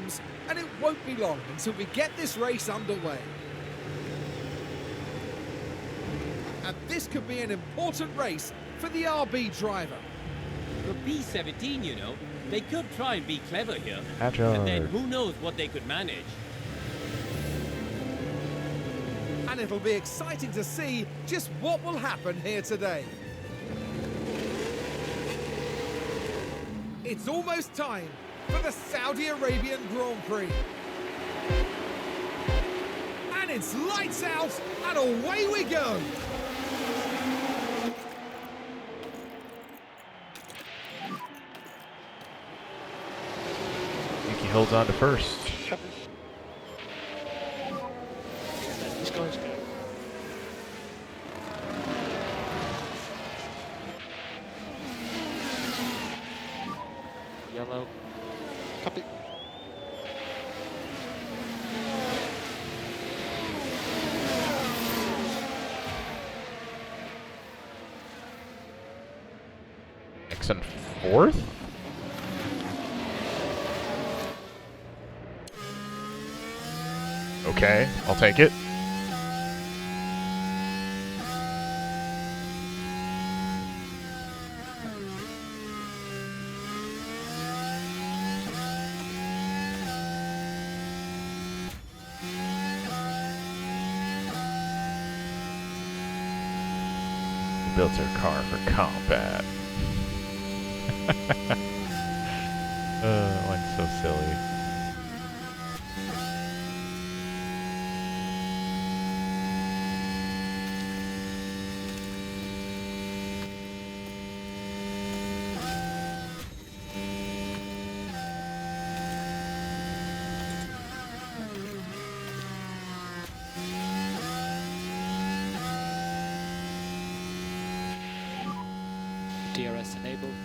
comes, and it won't be long until we get this race underway. And this could be an important race for the RB driver. The B17, you know, they could try and be clever here. Agile. And then who knows what they could manage. And it'll be exciting to see just what will happen here today. It's almost time for the Saudi Arabian Grand Prix. And it's lights out and away we go. I think he holds on to first. This guy's good. Yellow. Copy. Nixon fourth? Okay, I'll take it. Built her car for combat. Mine's so silly. DRS enabled.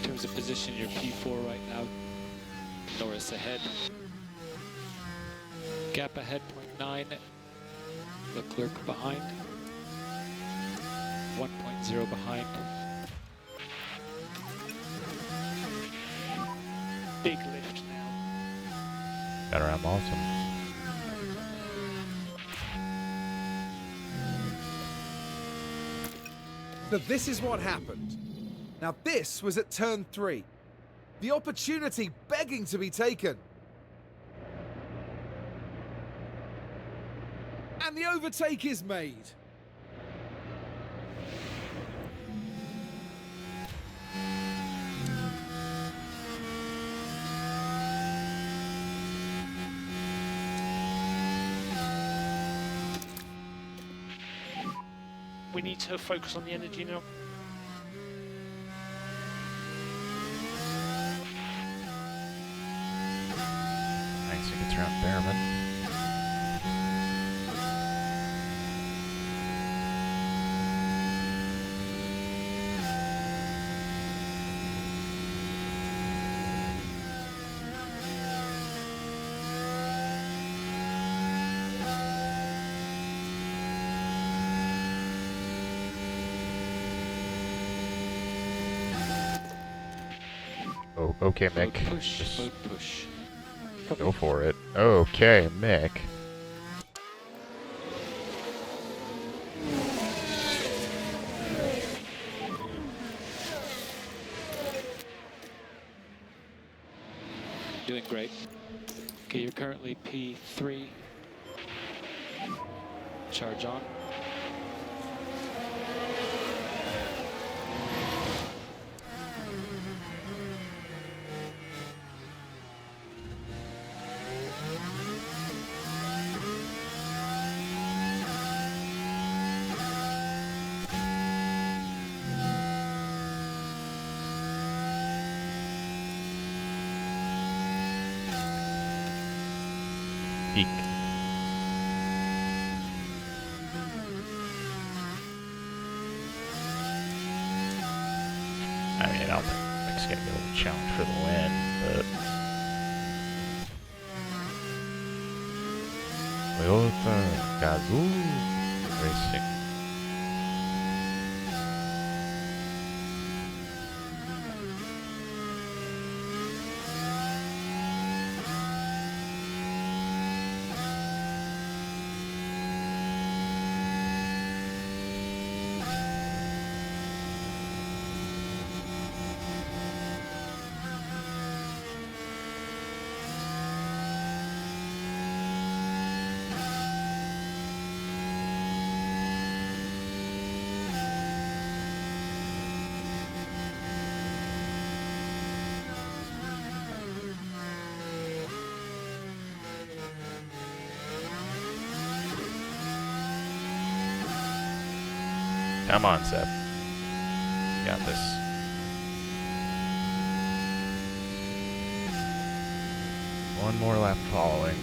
In terms of position, you're P4 right now. Norris ahead. Gap ahead, 0.9. Leclerc behind. 1.0 behind. Big lift now. Got around awesome. So this is what happened. Now this was at turn 3. The opportunity begging to be taken. And the overtake is made. We need to focus on the energy now. Nice, he gets around Behrman. Oh, okay, Mick. Push, Just push. go for it. Okay, Mick. Doing great. Okay, you're currently P3. Charge on. Peak. I mean, I don't think Mick's gonna be able to challenge for the win, but Toyota Gazoo Racing. Come on, Seb. You got this. One more lap following.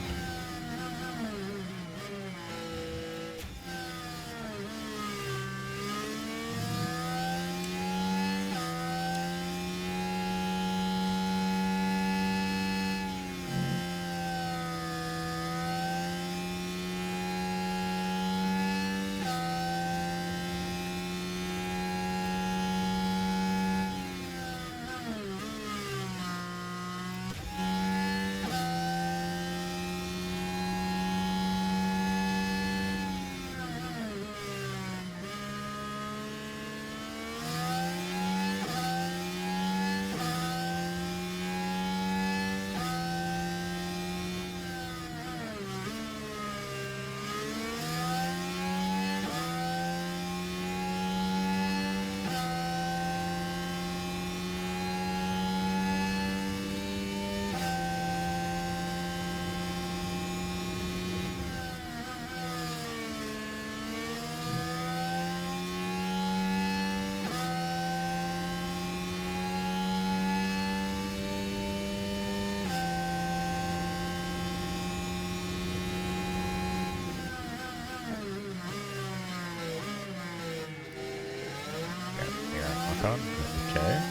Okay.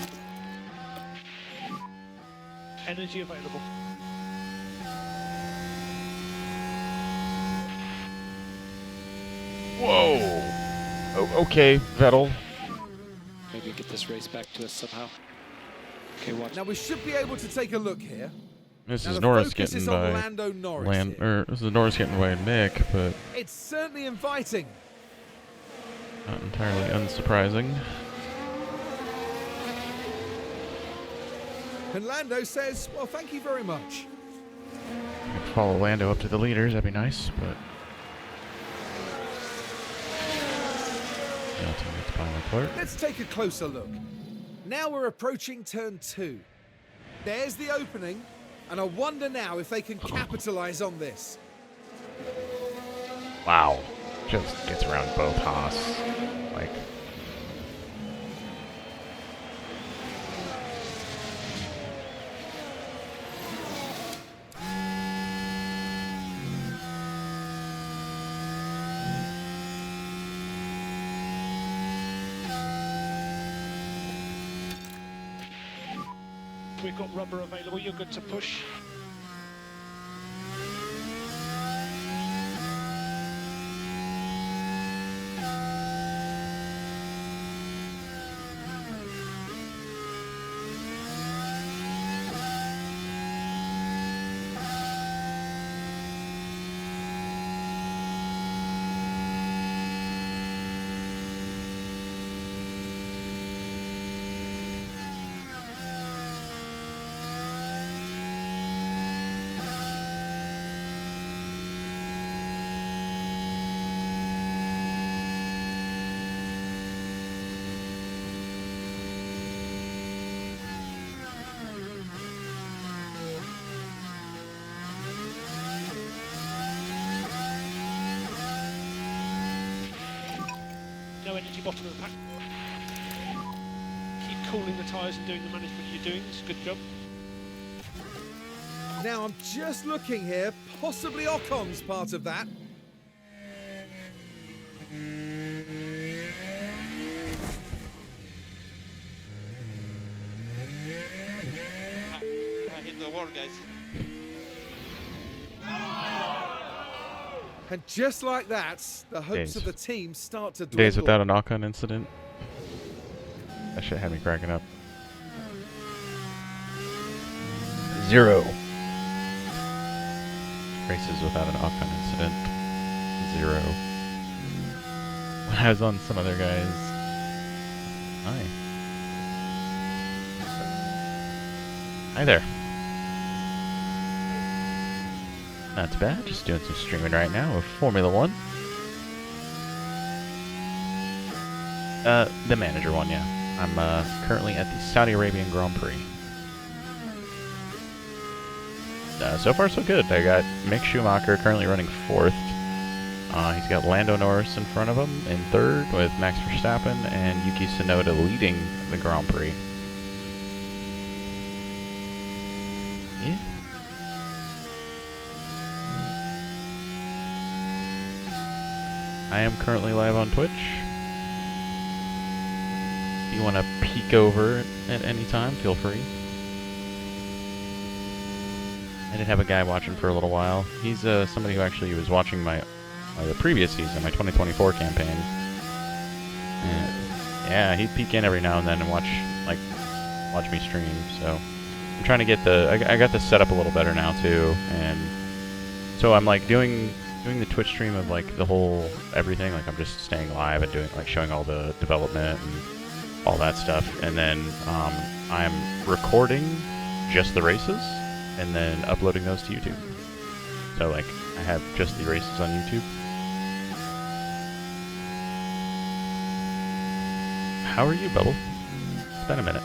Energy available. Whoa! Oh, okay, Vettel. Maybe get this race back to us somehow. Okay, watch. Now we should be able to take a look here. This Now is the Norris focus getting is on by Lando Norris here. this is Norris getting by Mick, but It's certainly inviting. not entirely unsurprising. And Lando says, well, thank you very much. I could follow Lando up to the leaders, that'd be nice, but Hamilton gets by Leclerc. Let's take a closer look. Now we're approaching turn 2. There's the opening, and I wonder now if they can capitalize on this. Wow. Just gets around both Haas. Like, We've got rubber available, you're good to push. No energy bottom of the pack. Keep cooling the tyres and doing the management you're doing. It's a good job. Now I'm just looking here, possibly Ocon's part of that. Hit the wall, guys. And just like that, the hopes Days. of the team start to dwindle. days without a knock-on incident. That shit had me cracking up. 0. Races without a knock-on incident. 0. When I was on some other guys. Hi. Hi there. Not too bad, just doing some streaming right now of Formula 1. The manager one, yeah. I'm currently at the Saudi Arabian Grand Prix. So far so good. I got Mick Schumacher currently running 4th. He's got Lando Norris in front of him in third with Max Verstappen and Yuki Tsunoda leading the Grand Prix. Yeah. I am currently live on Twitch. If you want to peek over at any time, feel free. I did have a guy watching for a little while. He's somebody who actually was watching the previous season, my 2024 campaign. And yeah, he'd peek in every now and then and watch me stream. So I'm trying to get I got this set up a little better now too, and so I'm like doing the Twitch stream of like the whole everything. Like I'm just staying live and doing like showing all the development and all that stuff, and then I'm recording just the races and then uploading those to YouTube. So like I have just the races on YouTube. How are you, Bubble? It's been a minute.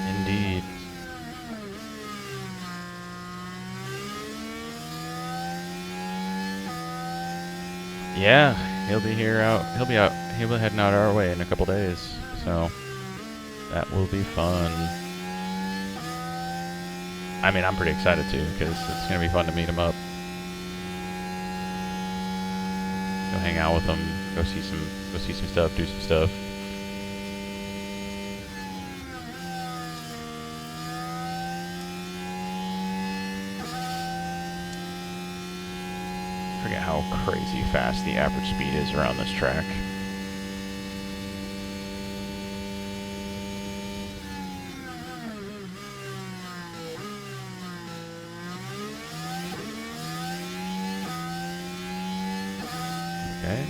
Indeed. Yeah, he'll be heading out our way in a couple days, so that will be fun. I mean, I'm pretty excited too, because it's gonna be fun to meet him up. Go hang out with him, go see some stuff, do some stuff. I forget how crazy fast the average speed is around this track. Okay.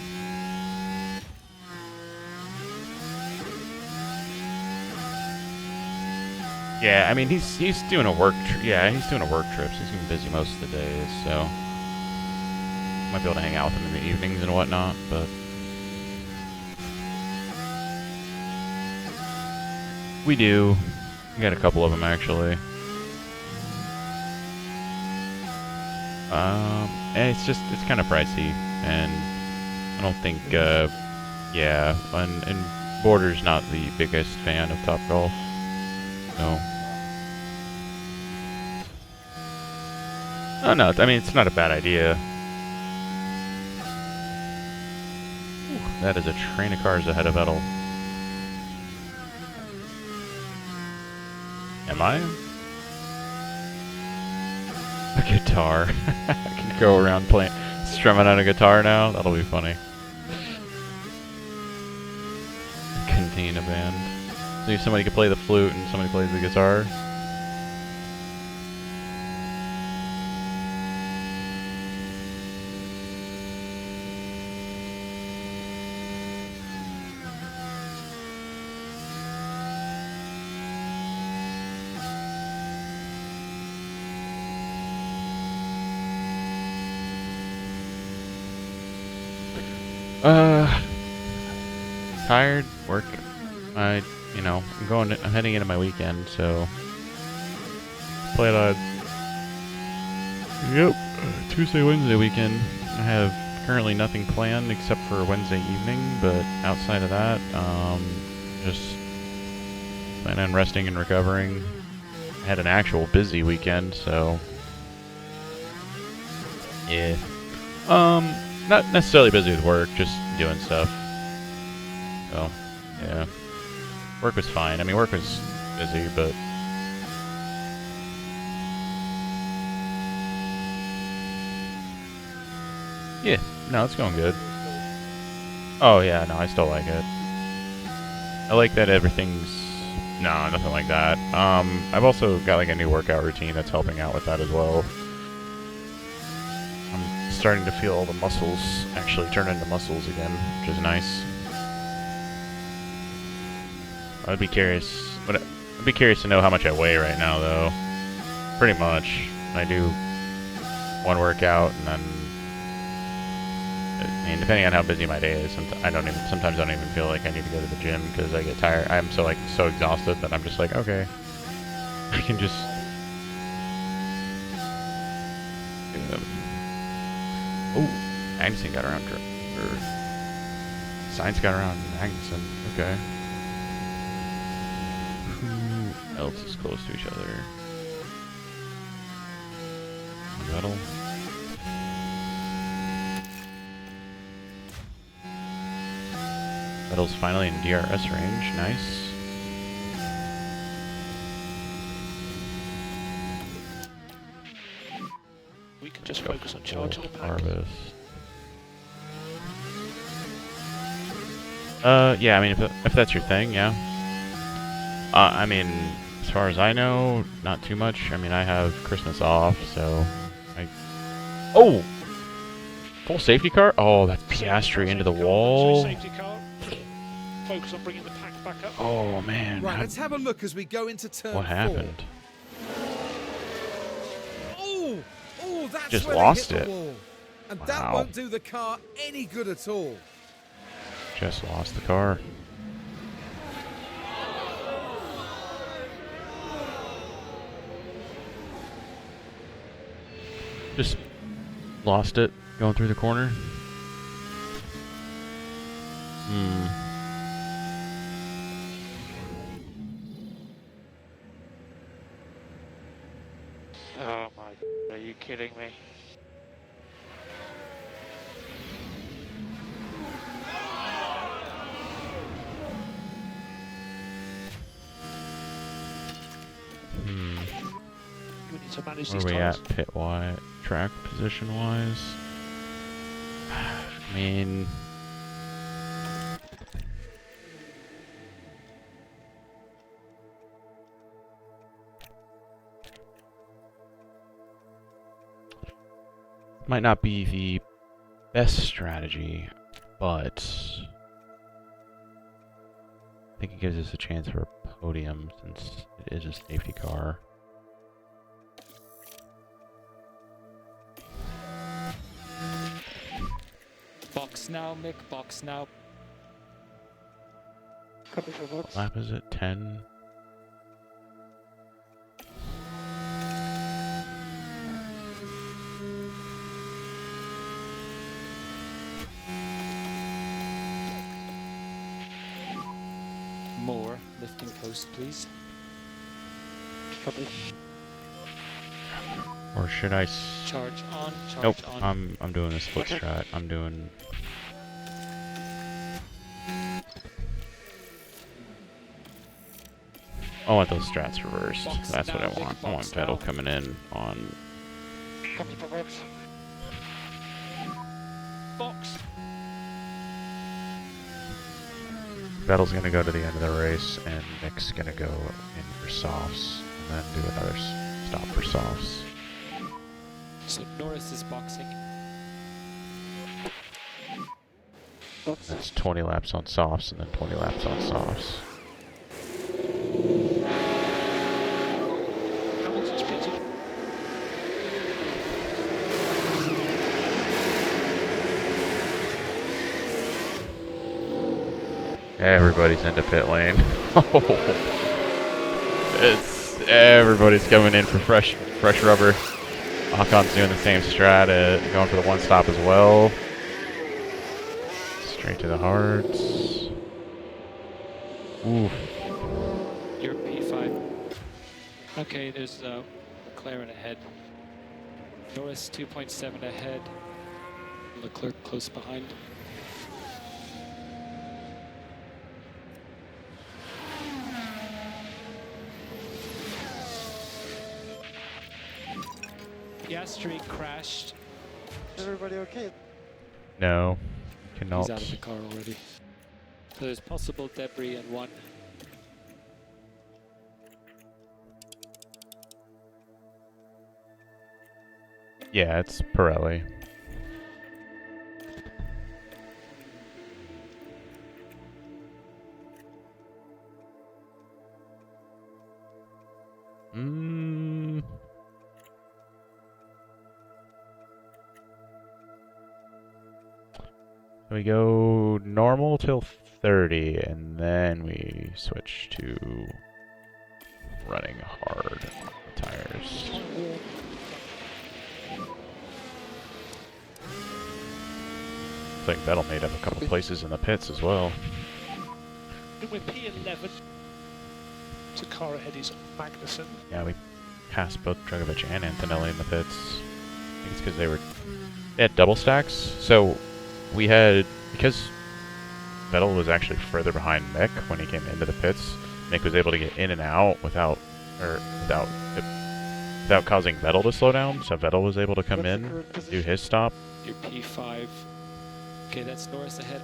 Yeah, I mean he's doing a work trip. Yeah, he's doing a work trip. So he's gonna be busy most of the days, so might be able to hang out with him in the evenings and whatnot. But we do. We got a couple of them actually. And it's kind of pricey, and I don't think, yeah, and Border's not the biggest fan of Topgolf, so. Oh no, I mean, it's not a bad idea. Ooh, that is a train of cars ahead of Vettel. Am I? A guitar. I can go around strumming on a guitar now. That'll be funny. Contain a band. So if somebody could play the flute and somebody plays the guitar. Tired, work. I'm heading into my weekend, so play a lot. Yep, Tuesday, Wednesday weekend. I have currently nothing planned except for Wednesday evening, but outside of that, just plan on resting and recovering. I had an actual busy weekend, so yeah. Not necessarily busy with work, just doing stuff. So, yeah. Work was fine. I mean, work was busy, but yeah, no, it's going good. Oh yeah, no, I still like it. I like that everything's no, nothing like that. I've also got like a new workout routine that's helping out with that as well. I'm starting to feel all the muscles actually turn into muscles again, which is nice. I'd be curious to know how much I weigh right now, though. Pretty much. I do one workout and then mean, depending on how busy my day is, sometimes I don't even feel like I need to go to the gym because I get tired. I'm so exhausted that I'm just like, okay, I can just. Oh, Magnussen got around. Sainz got around Magnussen. Okay. Who else is close to each other? Vettel. Vettel's finally in DRS range. Nice. We can just focus on charging the pack. Harvest. Yeah, I mean, if that's your thing, yeah. I mean, as far as I know, not too much. I mean, I have Christmas off, so Oh! Full safety car? Oh, that's Piastri into the wall. Safety car. Focus on bringing the pack back up. Oh, man. Right, let's have a look as we go into turn 4. What happened? Oh, that's Just where they lost hit it. the wall. And that Wow. won't do the car any good at all. Just lost the car. Just lost it going through the corner. Oh my, are you kidding me? We need to manage Where these are we tyres. at pit-wise, track position-wise? I mean... Might not be the best strategy, but... I think it gives us a chance for a podium since it is a safety car. Box now, Mick, box now. Coming for What box. lap is it? 10? More lifting post, please. Coming. Or should I... Charge on, charge Nope, on. I'm doing a split Okay. strat. I'm doing... I want those strats reversed. Box That's what now, I Mick, want. I want box Vettel now. coming in on... Coming for box. Box. Vettel's gonna go to the end of the race, and Nick's gonna go in for softs, and then do another stop for softs. So Norris is boxing. Box. That's 20 laps on softs, and then 20 laps on softs. Hamilton's pitted. Everybody's into pit lane. Everybody's coming in for fresh rubber. Ocon's doing the same strat, going for the one stop as well. Straight to the hards. Oof. You're P5. Okay, there's McLaren ahead. Norris 2.7 ahead. Leclerc close behind. Piastri crashed. Everybody okay? No, He's cannot. out of the car already. So there's possible debris in one. Yeah, it's Pirelli. Mm. We go normal till 30, and then we switch to running hard tires. Looks like Vettel made up a couple places in the pits as well. We're P11. To car ahead is Magnussen. Yeah, we passed both Dragovich and Antonelli in the pits. I think it's because they had double stacks. So we had, because Vettel was actually further behind Mick when he came into the pits, Mick was able to get in and out without causing Vettel to slow down. So Vettel was able to come in, do his stop. Your P5. Okay, that's Norris ahead.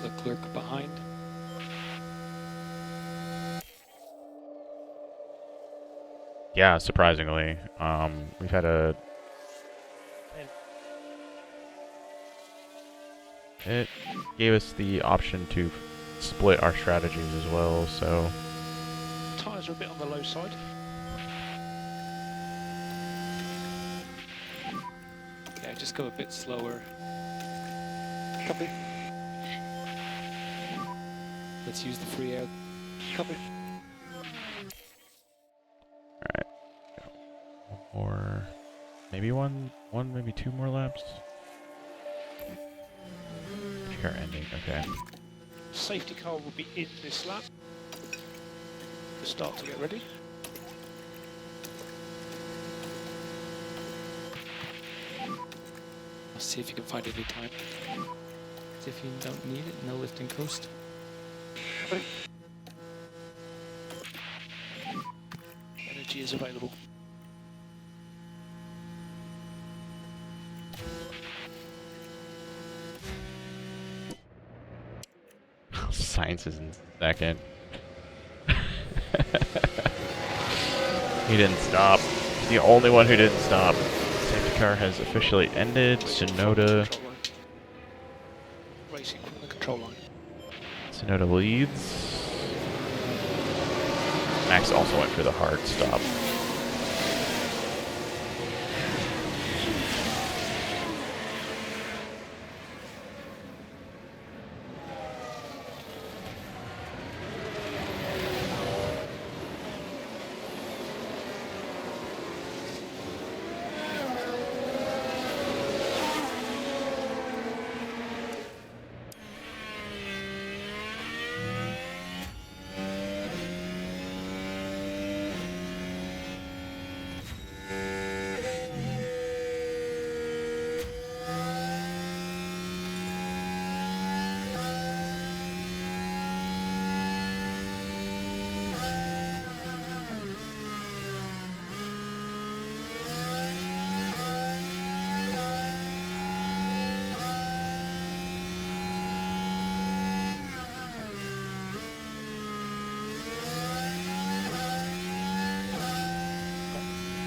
Leclerc behind. Yeah, surprisingly, we've had a. It gave us the option to split our strategies as well, so. Tyres are a bit on the low side. Okay, just go a bit slower. Copy. Let's use the free air. Copy. Or maybe maybe two more laps. Pure ending, okay. Safety car will be in this lap. To start to get ready. I'll see if you can find any time. If you don't need it, no lifting coast. Energy is available. Science is in second. He didn't stop. He's the only one who didn't stop. Safety car has officially ended. Tsunoda. Racing from the control line. Tsunoda leads. Max also went for the hard stop.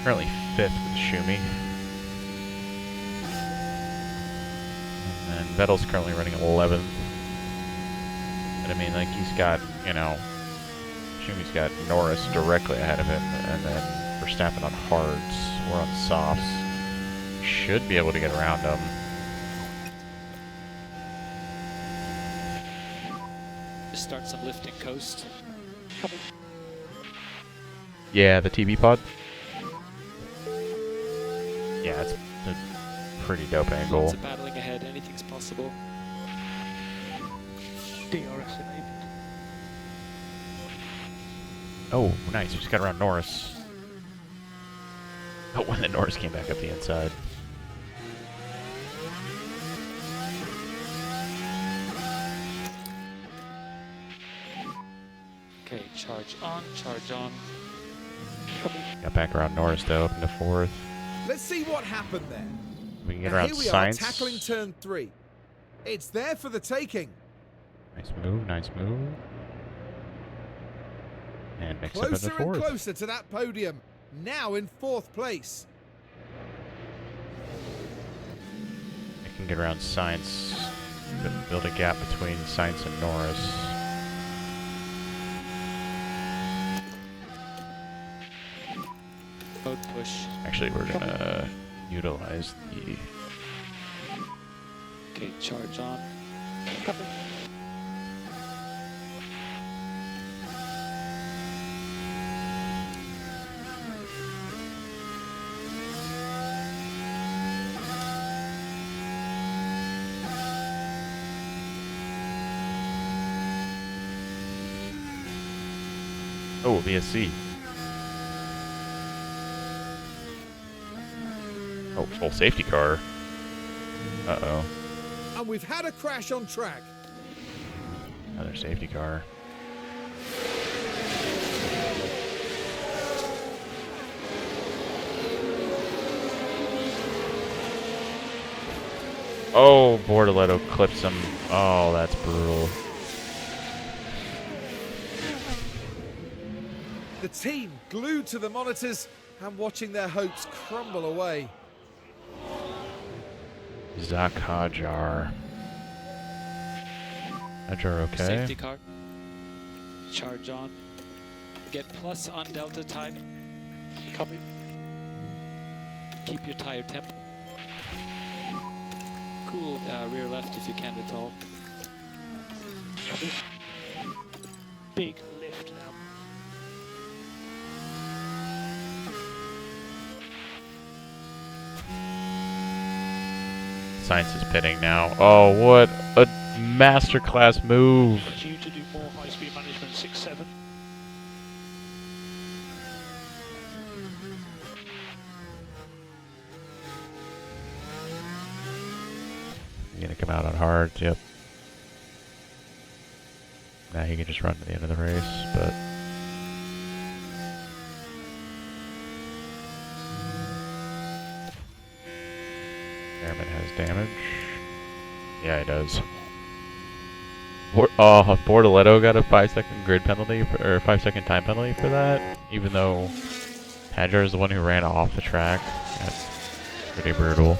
Currently 5th with Schumi. And then Vettel's currently running 11th. But I mean, like, he's got, you know, Schumi's got Norris directly ahead of him, and then Verstappen on hards. We're on softs. Should be able to get around him. Just start some lifting coast. Yeah, the TV pod. Yeah, it's a pretty dope angle. Lots of battling ahead, anything's possible. DRS enabled. Oh, nice. We just got around Norris. Oh, when the Norris came back up the inside. Okay, charge on, charge on. Got back around Norris, though, up into 4th. Let's see what happened there. We can get Now around here we Sainz. are tackling turn 3. It's there for the taking. Nice move, nice move. And mix up into Closer and 4th. closer to that podium. Now in 4th place. I can get around Sainz. Build a gap between Sainz and Norris. Mode push. Actually, we're gonna utilize the. Okay, charge on. Copy. Oh, it'll be a C. Oh, full safety car. Uh-oh. And we've had a crash on track. Another safety car. Oh, Bortoletto clips him. Oh, that's brutal. The team glued to the monitors and watching their hopes crumble away. Zach Hajar. Hajar okay? Safety car. Charge on. Get plus on delta time. Copy. Keep your tire temp. Cool rear left if you can at all. Copy. Big lift now. Science is pitting now. Oh, what a masterclass move. Due to do more high-speed management 6-7. He's gonna come out on hard, yep. Now he can just run to the end of the race, but Airman has damage. Yeah, he does. Bortoletto got a 5-second grid penalty, or a 5-second time penalty for that, even though Hajar is the one who ran off the track. That's pretty brutal.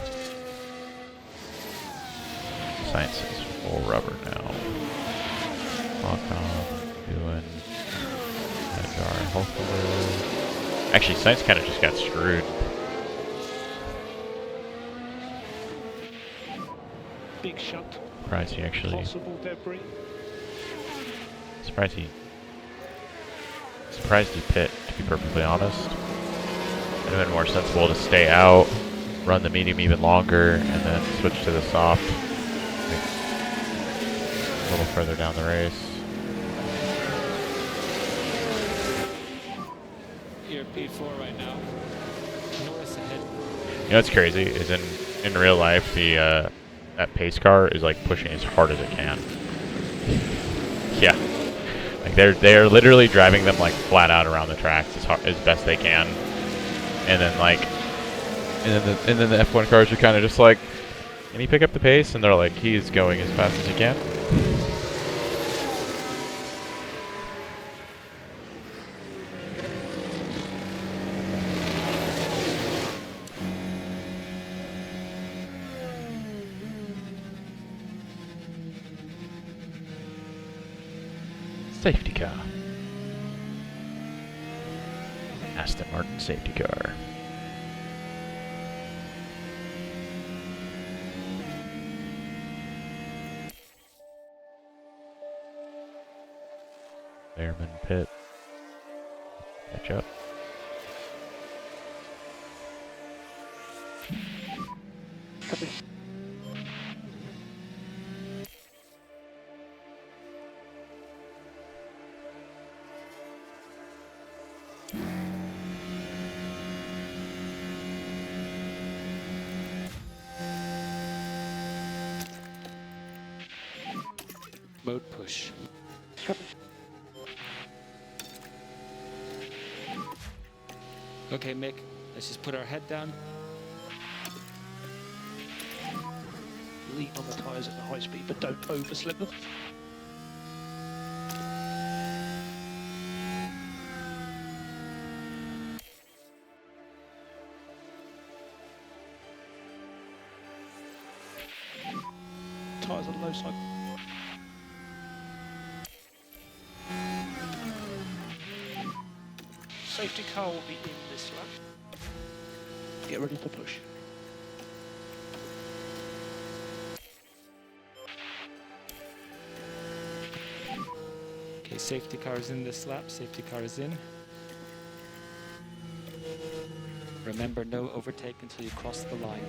Science is full rubber now. Lock off, doing Hajar, hopefully. Actually, Science kind of just got screwed. Big shunt. Surprised he actually. Possible debris. Surprised he pit, to be perfectly honest. It'd have been more sensible to stay out, run the medium even longer, and then switch to the soft. Like, a little further down the race. You're P4 right now. Norris ahead. You know what's crazy is in real life the that pace car is like pushing as hard as it can. Yeah, like they're literally driving them like flat out around the tracks as best they can, and then the F1 cars are kind of just like, can he pick up the pace? And they're like, he's going as fast as he can. Safety car. Aston Martin safety car. Airman pit. Catch up. Copy. Mode push. Copy. Okay, Mick, let's just put our head down. Lean on the tyres at the high speed, but don't overslip them. Tyres on the low side. Safety car will be in this lap. Get ready for push. Okay, safety car is in this lap. Safety car is in. Remember, no overtake until you cross the line.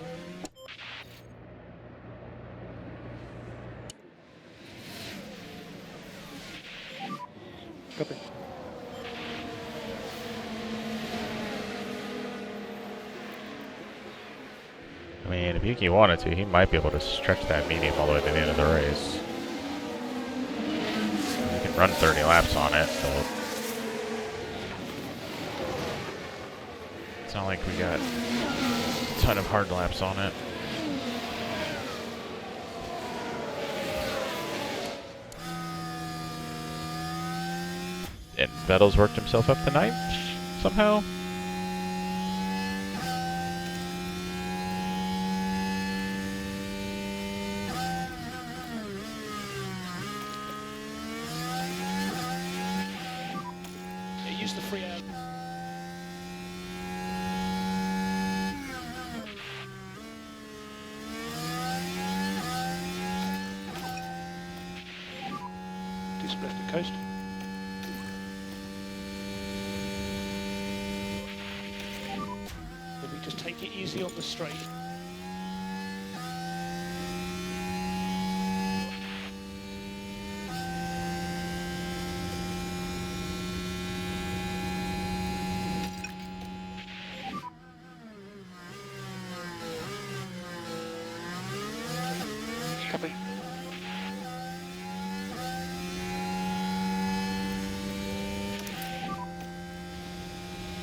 Copy. I mean, if Yuki wanted to, he might be able to stretch that medium all the way to the end of the race. He can run 30 laps on it, but it's not like we got a ton of hard laps on it. And Vettel's worked himself up to ninth somehow. Yeah, use the free air. Do some left and coast. Then we just take it easy on the straight. Copy.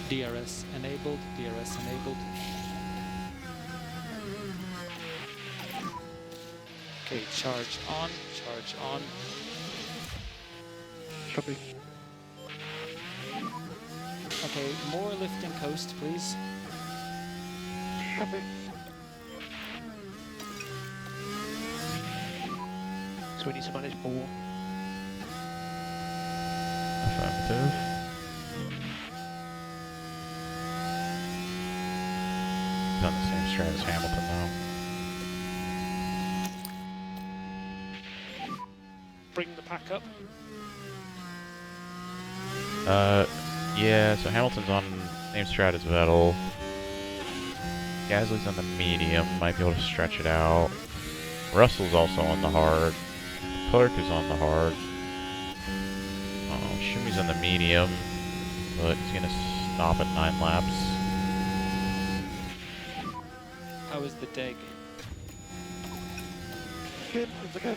DRS enabled, DRS enabled. Okay, charge on, charge on. Copy. Okay, more lift and coast, please. Copy. So we need to manage more. Affirmative. He's on the same strat as Hamilton, though. Bring the pack up. Yeah, so Hamilton's on same strat as Vettel. Gasly's on the medium, might be able to stretch it out. Russell's also on the hard. Clark is on the hard. Schumy's on the medium, but he's gonna stop at 9 laps. How is the DEG? Good, it's okay.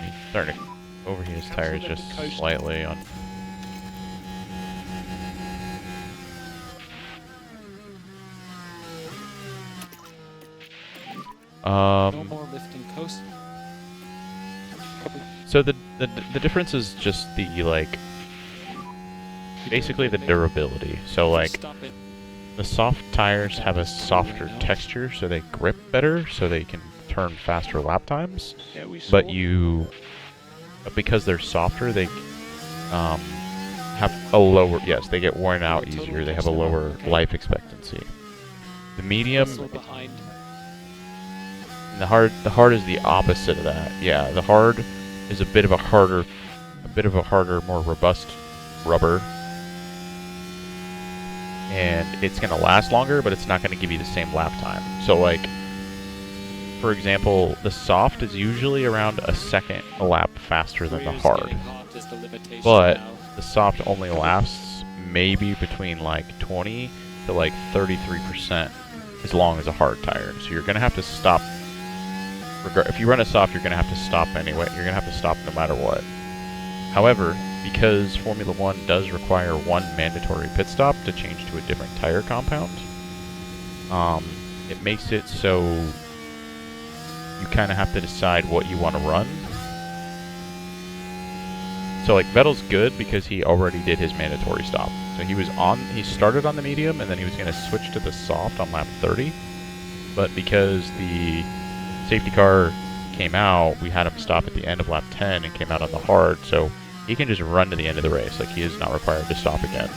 He's starting to overheat his tires just slightly on. No more lift and coast. So the difference is just the basically the durability. So like Stop it. the soft tires have a softer texture, so they grip better, so they can turn faster lap times. Yeah, we saw. But because they're softer, they have a lower. Yes, they get worn out easier. They have a lower life expectancy. The medium. Russell behind. And the hard is the opposite of that. Yeah, the hard is a bit of a harder, more robust rubber, and it's gonna last longer, but it's not gonna give you the same lap time. So, like, for example, the soft is usually around a second a lap faster than the Rear's hard, getting hot is the limitation but now. the soft only lasts maybe between like 20 to like 33% as long as a hard tire. So you're gonna have to stop. If you run a soft, you're going to have to stop anyway. You're going to have to stop no matter what. However, because Formula 1 does require one mandatory pit stop to change to a different tire compound, it makes it so you kind of have to decide what you want to run. So like Vettel's good because he already did his mandatory stop. So he started on the medium and then he was going to switch to the soft on lap 30. But because the safety car came out, we had him stop at the end of lap 10 and came out on the hard, so he can just run to the end of the race. Like, he is not required to stop again.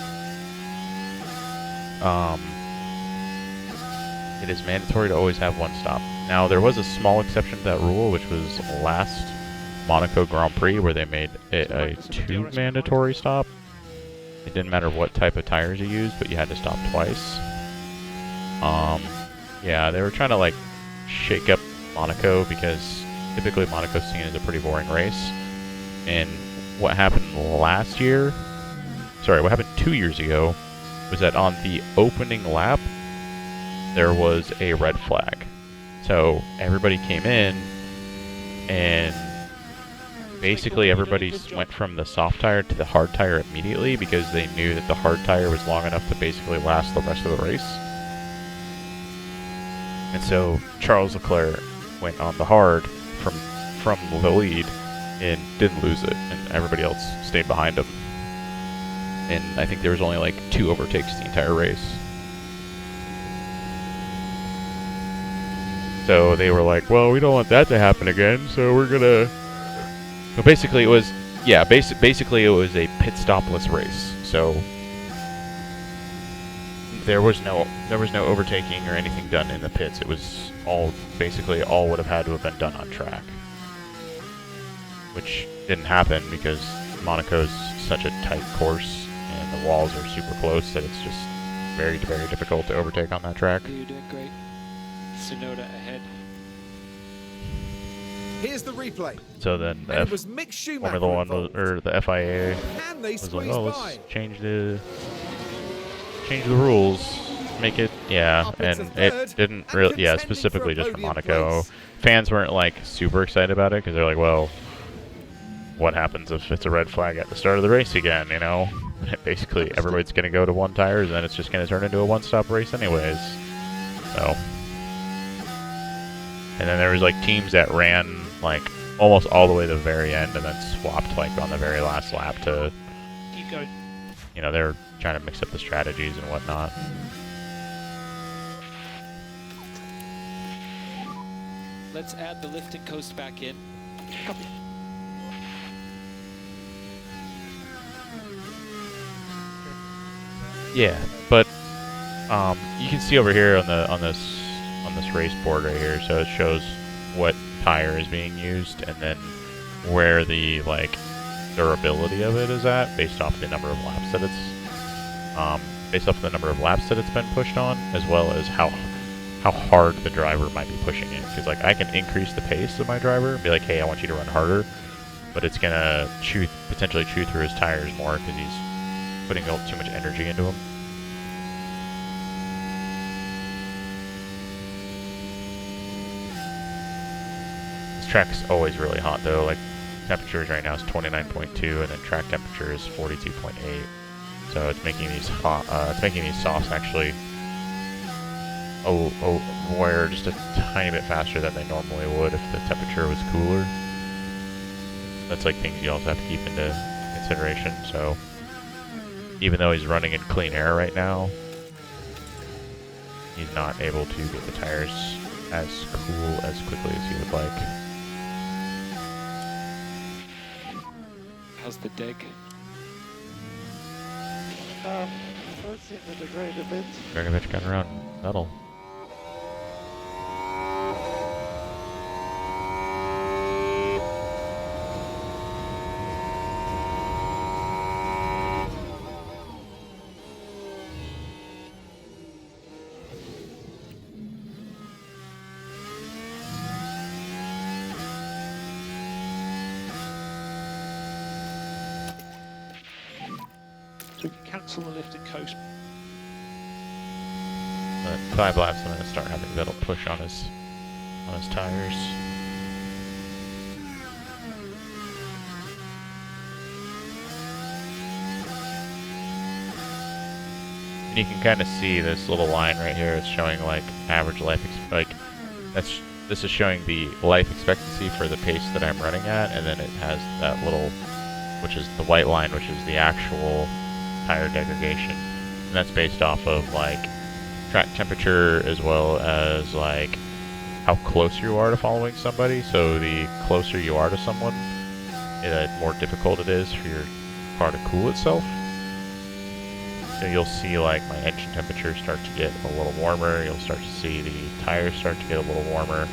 It is mandatory to always have one stop. Now, there was a small exception to that rule, which was last Monaco Grand Prix where they made it a 2 mandatory stop. It didn't matter what type of tires you used, but you had to stop twice. Yeah, they were trying to like shake up Monaco because typically Monaco's seen as a pretty boring race. And what happened last year, sorry, what happened 2 years ago was that on the opening lap, there was a red flag. So everybody came in and basically everybody went from the soft tire to the hard tire immediately because they knew that the hard tire was long enough to basically last the rest of the race. And so Charles Leclerc went on the hard from the lead and didn't lose it, and everybody else stayed behind him. And I think there was only like 2 overtakes the entire race. So they were like, well, we don't want that to happen again, so we're gonna... So basically it was, yeah, basically it was a pit stopless race. So there was no overtaking or anything done in the pits. It was all would have had to have been done on track, which didn't happen because Monaco's such a tight course and the walls are super close that it's just very, very difficult to overtake on that track. You're doing great. Tsunoda ahead. Here's the replay. So then And it was Mick Schumacher Formula One involved. or the FIA Can they was like, squeeze oh, by? let's change the rules, make it, yeah, Up into and third, it didn't and really, yeah, contending specifically for a just for podium Monaco. place. Fans weren't like super excited about it because they're like, well, what happens if it's a red flag at the start of the race again, you know? Basically, everybody's going to go to one tires, and then it's just going to turn into a one-stop race anyways. So, and then there was like teams that ran like almost all the way to the very end and then swapped like on the very last lap to, Keep going. you know, they're trying to mix up the strategies and whatnot. Let's add the lift and coast back in. Copy. Yeah, but you can see over here on this race board right here, so it shows what tire is being used and then where the like durability of it is at based off the number of laps that it's been pushed on, as well as how hard the driver might be pushing it. Because like I can increase the pace of my driver and be like, hey, I want you to run harder, but it's gonna potentially chew through his tires more because he's putting too much energy into them. This track's always really hot though. Like temperatures right now is 29.2, and then track temperature is 42.8. So it's making these hot. It's making these softs actually wear just a tiny bit faster than they normally would if the temperature was cooler. That's like things you also have to keep into consideration. So even though he's running in clean air right now, he's not able to get the tires as cool as quickly as he would like. How's the deck? Don't seem to degrade a bit. Dragovich got around Vettel. So we can cancel the lift and coast. 5 laps, I'm going to start having Vettel push on his tires. And you can kind of see this little line right here. It's showing like average life, this is showing the life expectancy for the pace that I'm running at, and then it has that little, which is the white line, which is the actual tire degradation, and that's based off of like track temperature as well as like how close you are to following somebody. So the closer you are to someone, the more difficult it is for your car to cool itself. So you'll see like my engine temperature start to get a little warmer. You'll start to see the tires start to get a little warmer.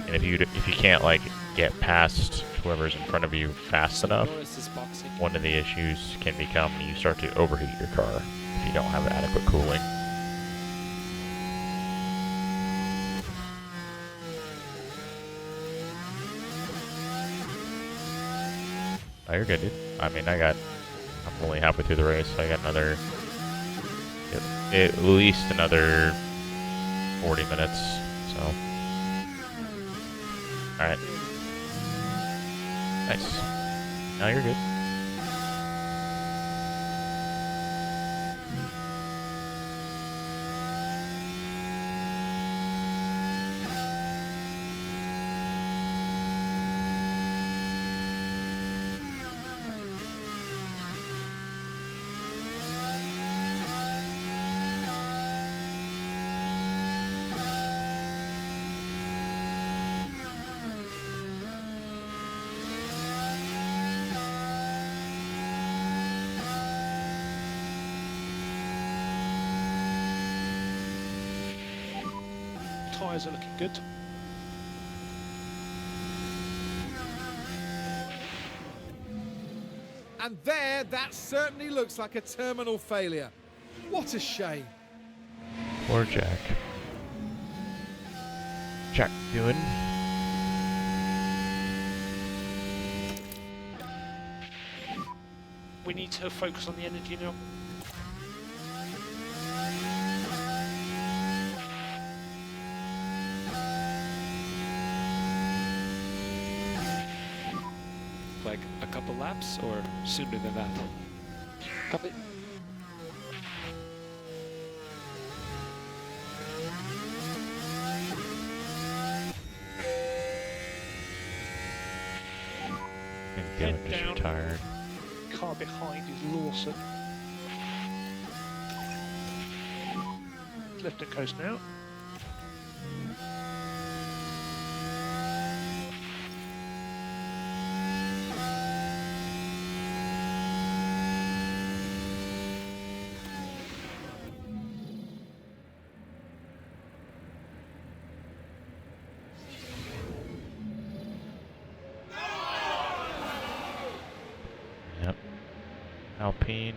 And if you can't like get past whoever's in front of you fast enough, Norris is boxing. one of the issues can become you start to overheat your car if you don't have adequate cooling. Oh, you're good, dude. I mean, I'm only halfway through the race, so I got another, at least another 40 minutes, so. Alright. Nice. Now you're good. Tyres are looking good. And there, that certainly looks like a terminal failure. What a shame. Poor Jack. Jack doing? We need to focus on the energy now. Like a couple laps or sooner than that? Couple. Feeling Head just down. retired. Car behind is Lawson. Left and coast now. Yep. Alpine.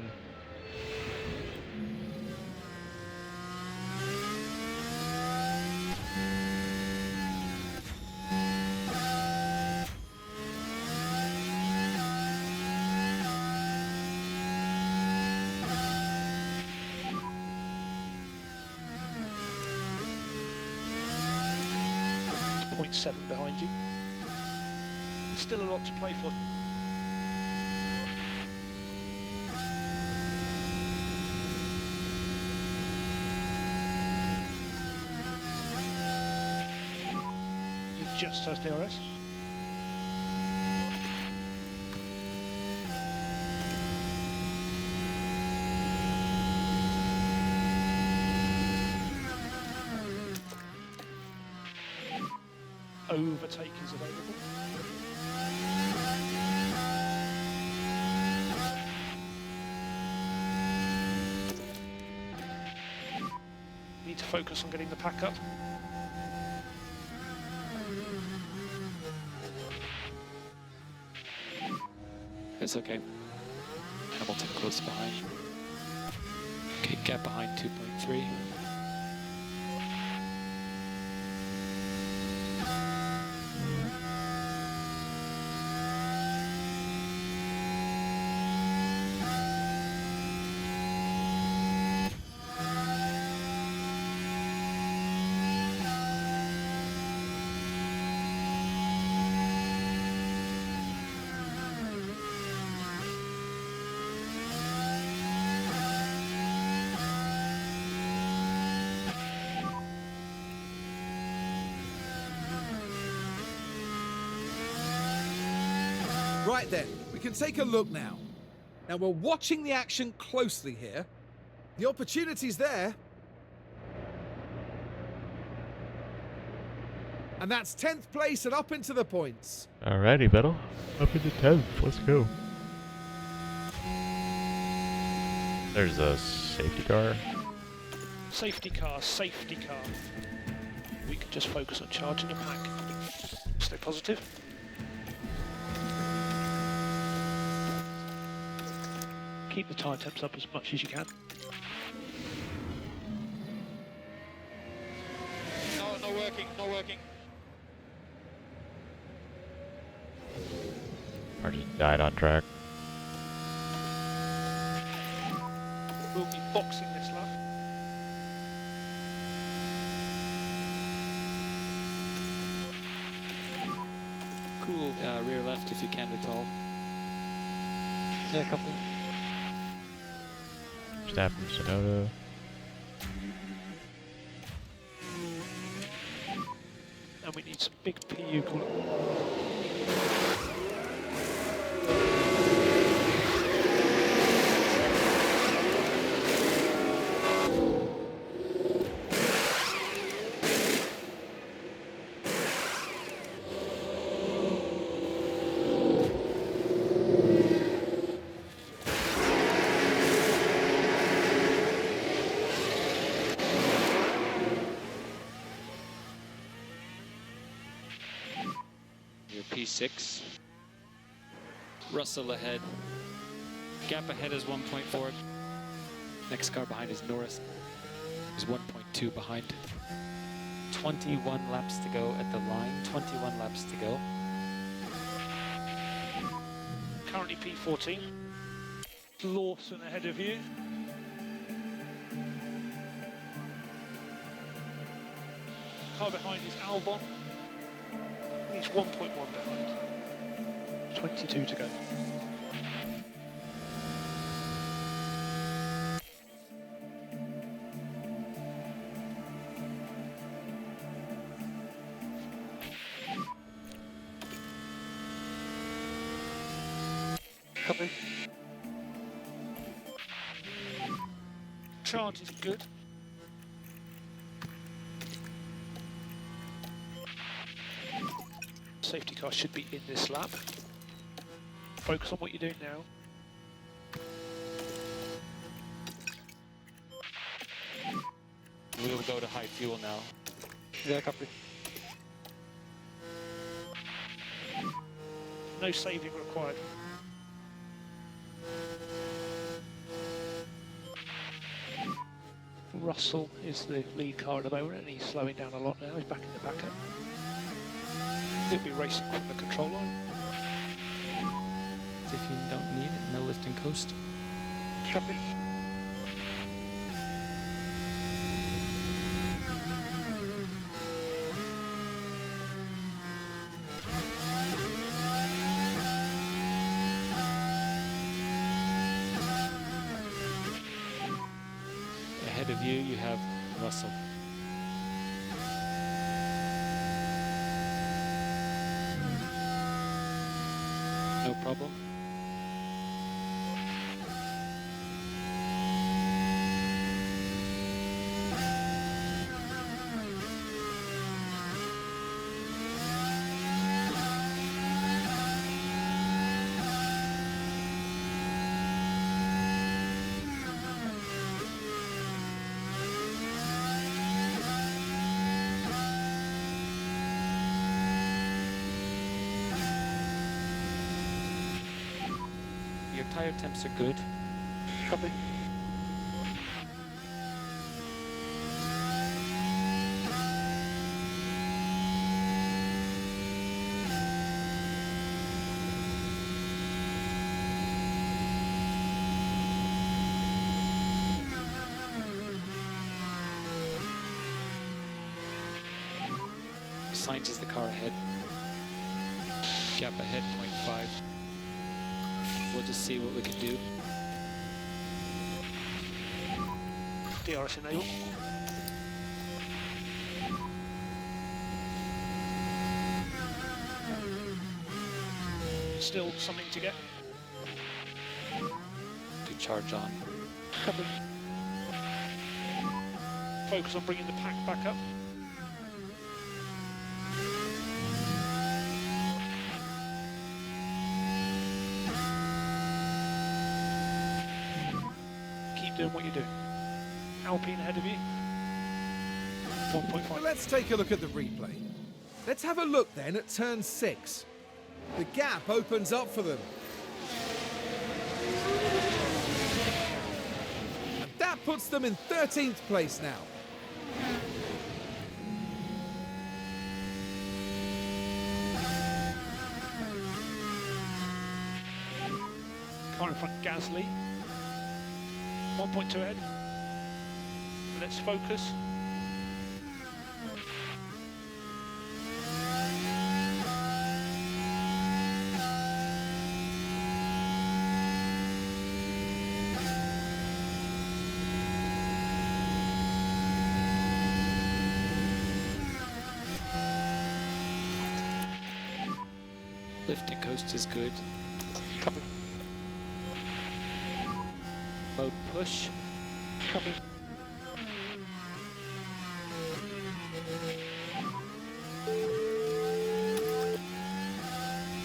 .7 behind you. Still a lot to play for. You just has DRS. Overtake is available. Need to focus on getting the pack up. It's okay. Hamilton close behind. Okay, gap behind 2.3. Right then, we can take a look now. Now we're watching the action closely here. The opportunity's there. And that's 10th place and up into the points. Alrighty, Vettel. Up into 10th. Let's go. There's a safety car. Safety car, safety car. We can just focus on charging the pack. Stay positive. Keep the tyre temps up as much as you can. No, not working, not working. Or just died on track. We'll be boxing this lap. Cool, rear left if you can at all. Yeah, a couple. Staff from Sonoda. And we need some big PU coolant. Your P6. Russell ahead. Gap ahead is 1.4. Next car behind is Norris. Is 1.2 behind. 21 laps to go at the line. 21 laps to go. Currently P14. Lawson ahead of you. Car behind is Albon. He's 1.1 behind. 22 to go. Coming. Chart is good. Safety car should be in this lap. Focus on what you're doing now. We'll go to high fuel now. Yeah, copy. No saving required. Russell is the lead car at the moment and he's slowing down a lot now. He's back in the backup. He'll be racing from the control line. If you don't need it, no lift and coast. Copy. Ahead of you, you have Russell. No problem. Your tire temps are good. Copy. Sainz is the car ahead. Gap ahead, 0.5. We'll just see what we can do. DRS enable. Still something to get. To charge on. Copy. Focus on bringing the pack back up. Keep doing what you're doing. Alpine ahead of you. 1.5. Let's take a look at the replay. Let's have a look then at turn 6. The gap opens up for them. puts them in 13th place now. Car in front, Gasly. 1.2 ahead. Let's focus. Lifting coast is good. Coming. Mode push. Coming.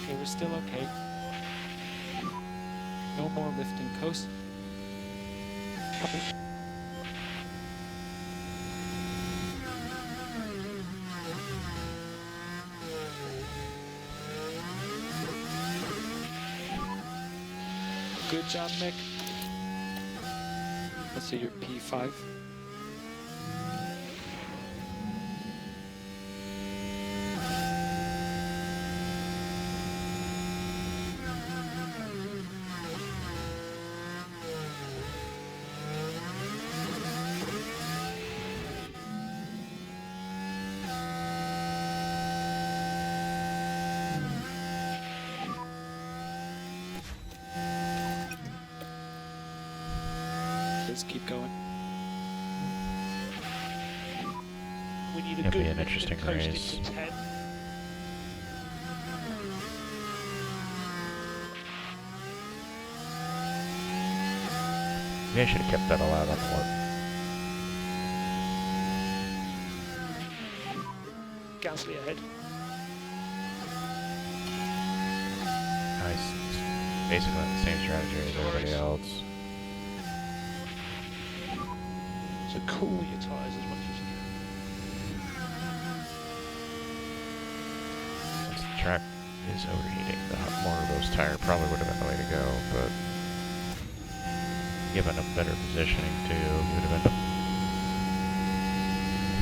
Okay, we're still okay. No more lifting coast. Coming. Good job, Mick. Let's see your P5. Let's keep going. We need a It'll good be an lifting interesting coast race. into 10. Maybe I should have kept that allowed on the warp. Gasly ahead. Nice. Basically the same strategy as everybody else. So cool your tyres as much as you can. Since the track is overheating, the more of those tire probably would have been the way to go, but given a better positioning too, you would have ended up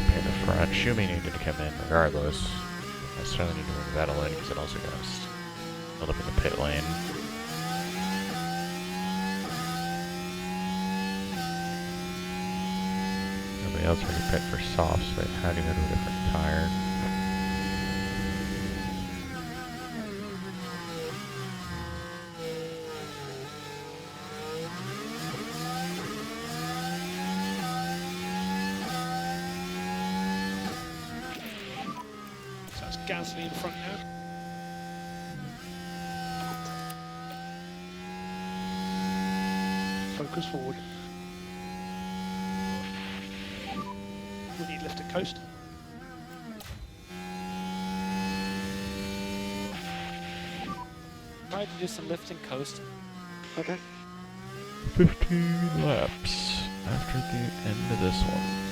compared to front. Schumi needed to come in regardless. Didn't necessarily need to bring Vettel in because it also got us held up in the pit lane. Nobody else already pit for soft, so they had to go to a different tire. So that's Gasly in front now. Focus forward. We need lifted coast. Try to do some lifting coast. Okay. 15 laps after the end of this one.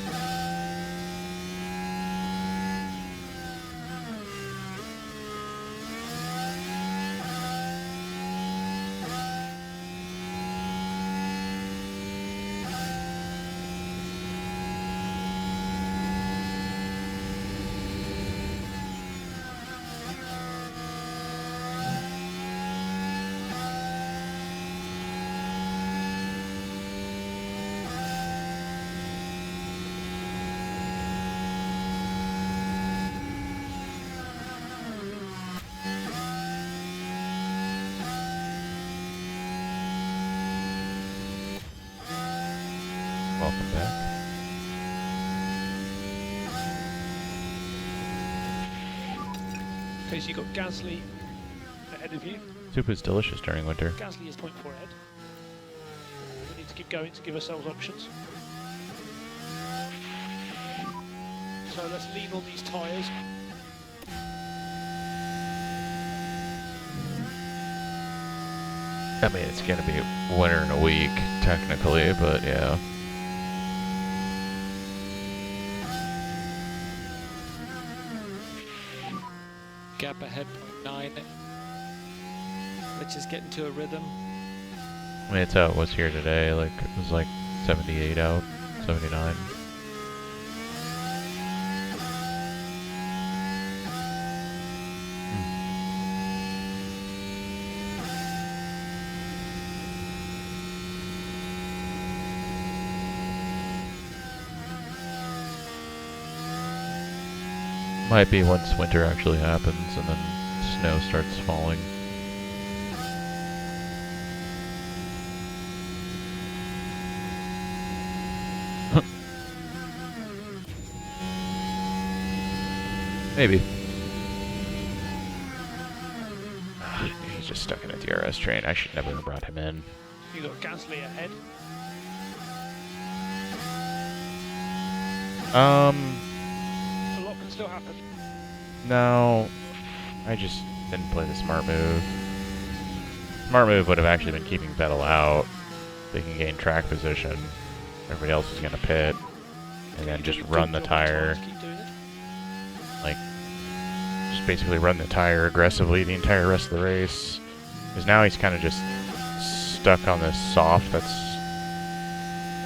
Welcome back. Okay, so you've got Gasly ahead of you. Soup is delicious during winter. Gasly is 0.4 ahead. We need to keep going to give ourselves options. So let's lean on these tyres. I mean, it's gonna be winter in a week, technically, but yeah. Gap ahead, 0.9. Let's just get into a rhythm. I mean, it's how it was here today. Like, it was like 78 out, 79. Might be once winter actually happens and then snow starts falling. Maybe. He's just stuck in a DRS train. I should never have brought him in. You got Gasly ahead. A lot can still happen. No. I just didn't play the smart move. Smart move would have actually been keeping Vettel out. They can gain track position. Everybody else is going to pit. And then just run the tire. Keep doing it. Like, just basically run the tire aggressively the entire rest of the race. Because now he's kind of just stuck on this soft that's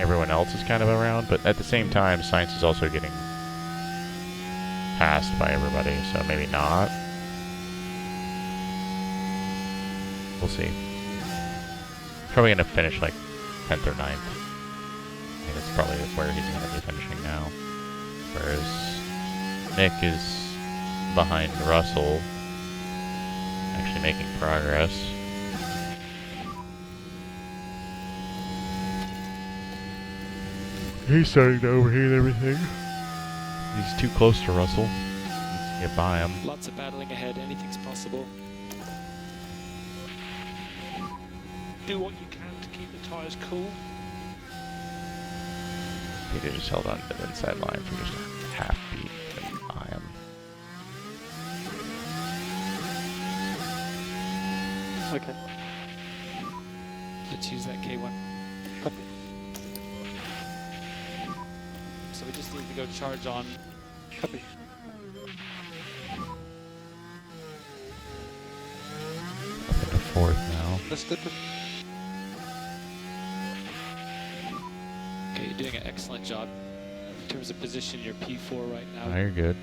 everyone else is kind of around. But at the same time, Sainz is also getting passed by everybody, so maybe not. We'll see. Probably going to finish like 10th or 9th. I think that's probably where he's going to be finishing now. Whereas Nick is behind Russell, actually making progress. He's starting to overheat everything. He's too close to Russell. Needs to get by him. Lots of battling ahead. Anything's possible. Do what you can to keep the tyres cool. Peter just held on to the inside line for just a half beat and by him. Okay. Let's use that K1. So we just need to go charge on. Copy. Up into fourth now. Okay, you're doing an excellent job in terms of position. You're P4 right now. Oh, you're good.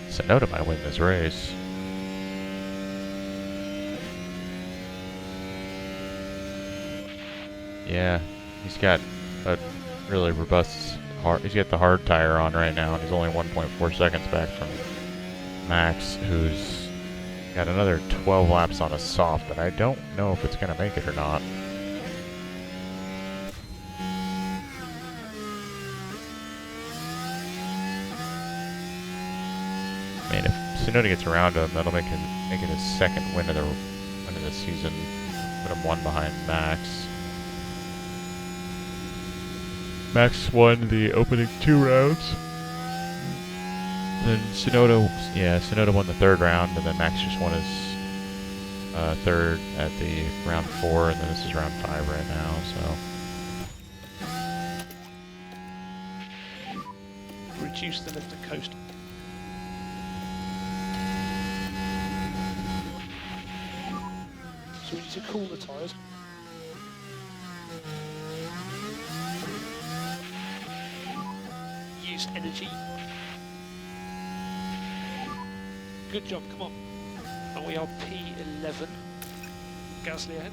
Sonoda might win this race. Yeah, he's got a really robust hard. He's got the hard tire on right now, and he's only 1.4 seconds back from Max, who's got another 12 laps on a soft, but I don't know if it's going to make it or not. I mean, if Tsunoda gets around him, that'll make it his second win of the season. Put him one behind Max. Max won the opening 2 rounds. Then Tsunoda won the 3rd round, and then Max just won his 3rd at the round 4, and then this is round 5 right now. So Reduce the lift and coast. So we need to cool the tyres. Use energy. Good job, come on. And we are P11. Gasly ahead.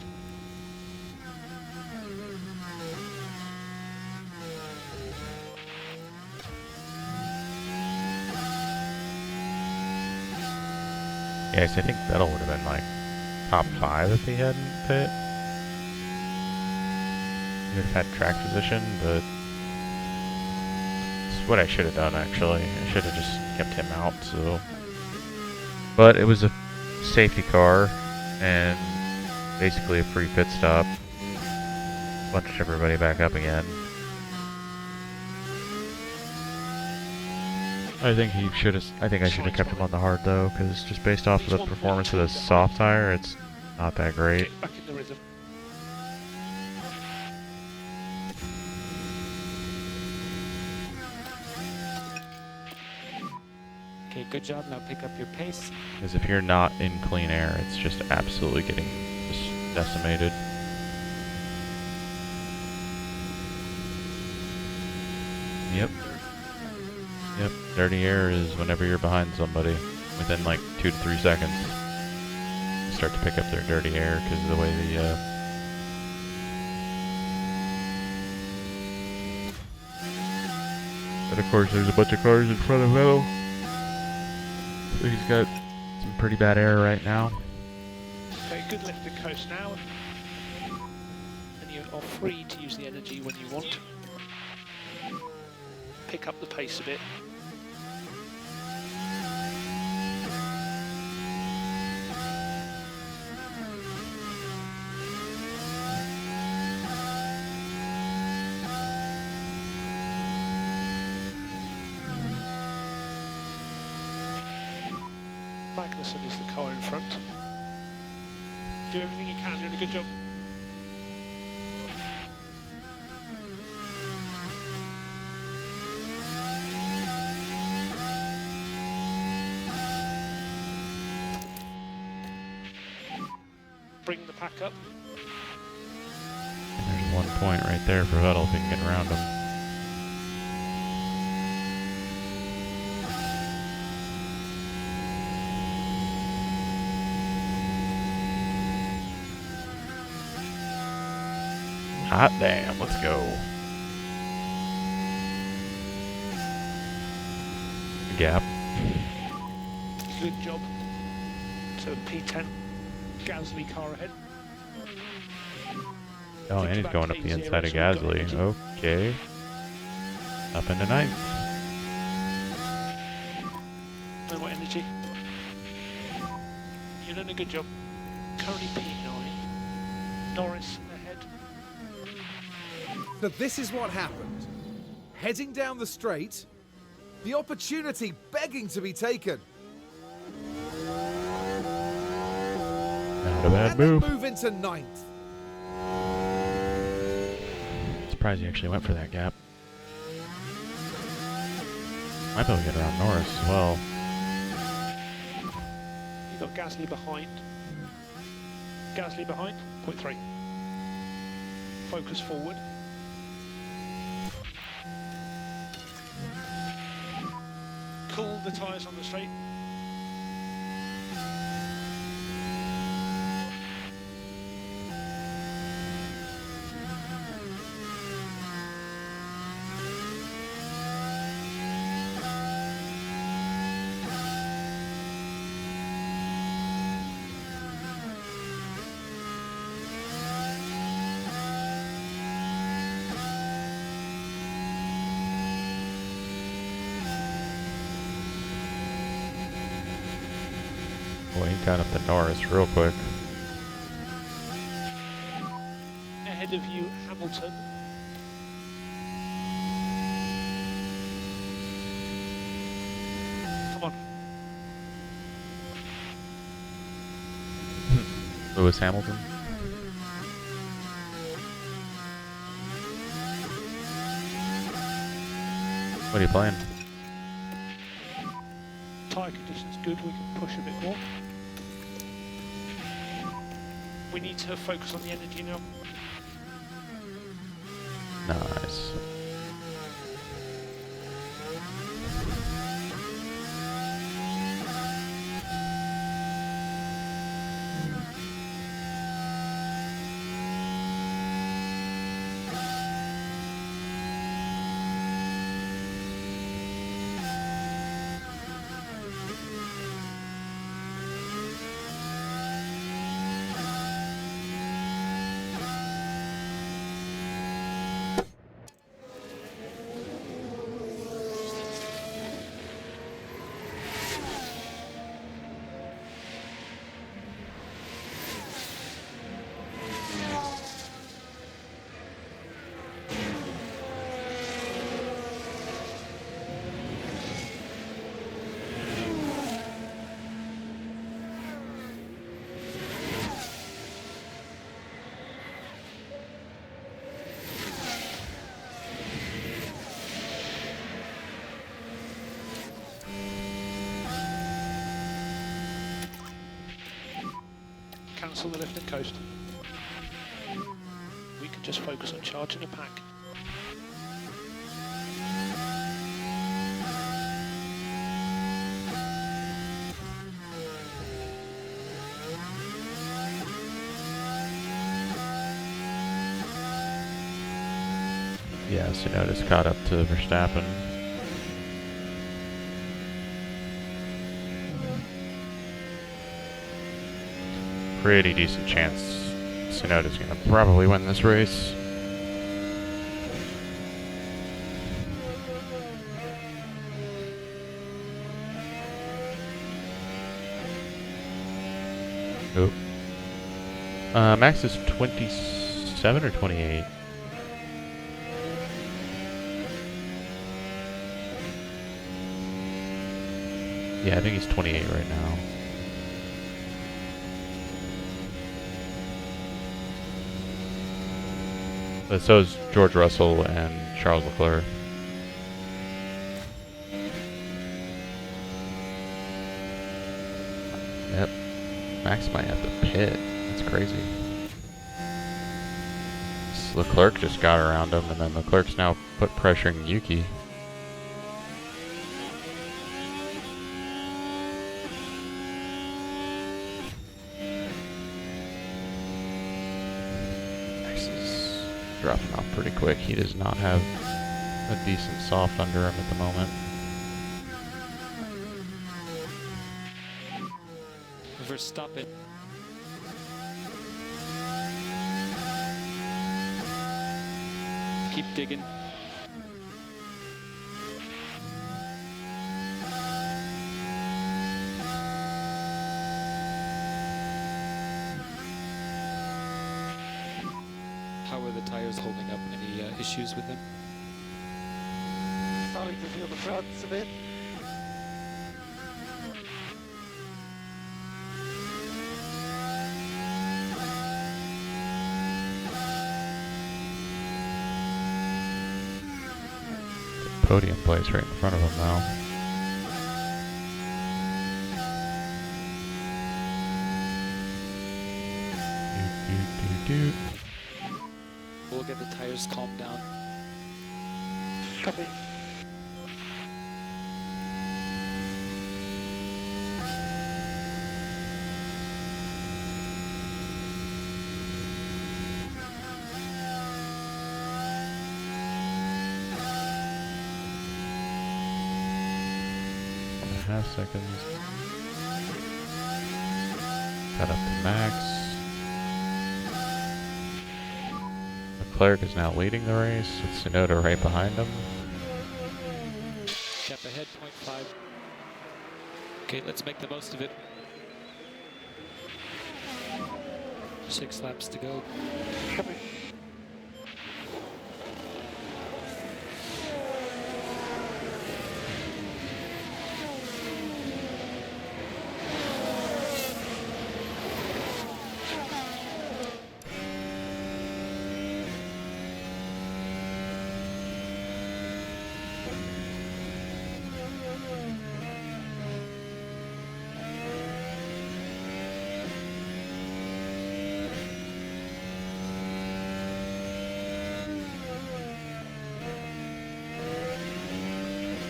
yeah, so I think Vettel would have been like top 5 if he hadn't pit. He would have had track position, but it's what I should have done actually. I should have just kept him out. So, but it was a safety car and basically a free pit stop. Bunched everybody back up again. I think I should have kept him on the hard though, because just based off of the performance of the soft tire, it's not that great. Get back in the rhythm. Okay, good job. Now pick up your pace. Because if you're not in clean air, it's just absolutely getting just decimated. Yep. Yep. Dirty air is whenever you're behind somebody within like 2 to 3 seconds. You start to pick up their dirty air because of the way the But of course there's a bunch of cars in front of Vettel. So he's got some pretty bad air right now. Okay, good left the coast now. And you are free to use the energy when you want. Pick up the pace a bit. Magnussen is the car in front. Do everything you can, you're doing a good job. Bring the pack up. And there's 1 point right there for Vettel if he can get around him. Hot damn, let's go. Gap. Good job. So P10, Gasly car ahead. Oh, and he's going up the inside of Gasly. Okay. Up into ninth. No more energy. You're doing a good job. Currently P9. Norris ahead. So this is what happened. Heading down the straight, the opportunity begging to be taken. Not a bad And they move. move into ninth. Surprised he actually went for that gap. Might be able to get around Norris as well. You've got Gasly behind. Gasly behind, 0.3. Focus forward. Cool the tyres on the straight. Boy, he got up to Norris real quick. Ahead of you, Hamilton. Come on. Lewis Hamilton. What are you playing? Tyre conditions good, we can push a bit more. We need to focus on the energy now. Nice. Cancel the lift and coast. We can just focus on charging a pack. Yeah, Tsunoda's caught up to Verstappen. Pretty decent chance Tsunoda's gonna probably win this race. Oop. Max is 27 or 28? Yeah, I think he's 28 right now. But so is George Russell and Charles Leclerc. Yep. Max might have to pit. That's crazy. Leclerc just got around him, and then Leclerc's now pressuring Yuki. Max is dropping off pretty quick. He does not have a decent soft under him at the moment. Verstappen. Keep digging. How are the tires holding up? Any issues with them? Starting to feel the fronts a bit. Podium place right in front of him now. We'll get the tires calmed down. Copy. Half seconds. Cut up to Max. Leclerc is now leading the race with Tsunoda right behind him. Gap ahead, 0.5. Okay, let's make the most of it. 6 laps to go. Copy.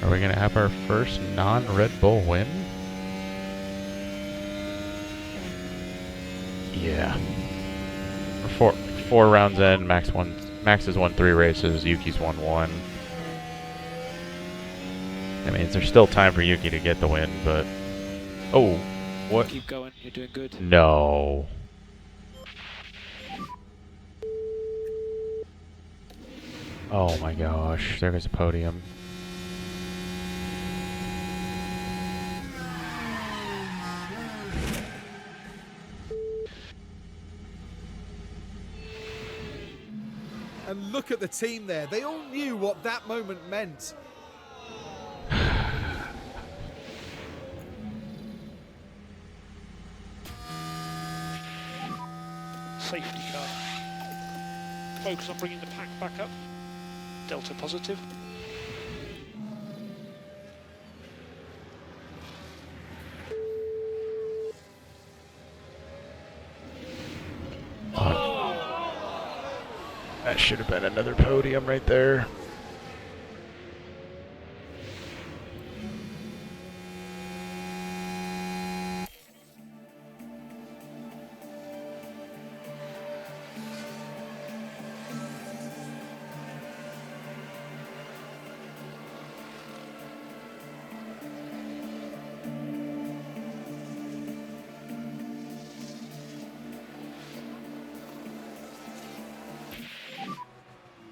Are we going to have our first non-Red Bull win? Yeah. We're four rounds in. Max has won 3 races. Yuki's won 1. I mean, there's still time for Yuki to get the win, but... Oh, what? Keep going, you're doing good. No. Oh my gosh, there goes a podium. And look at the team there. They all knew what that moment meant. Safety car. Focus on bringing the pack back up. Delta positive. That should have been another podium right there.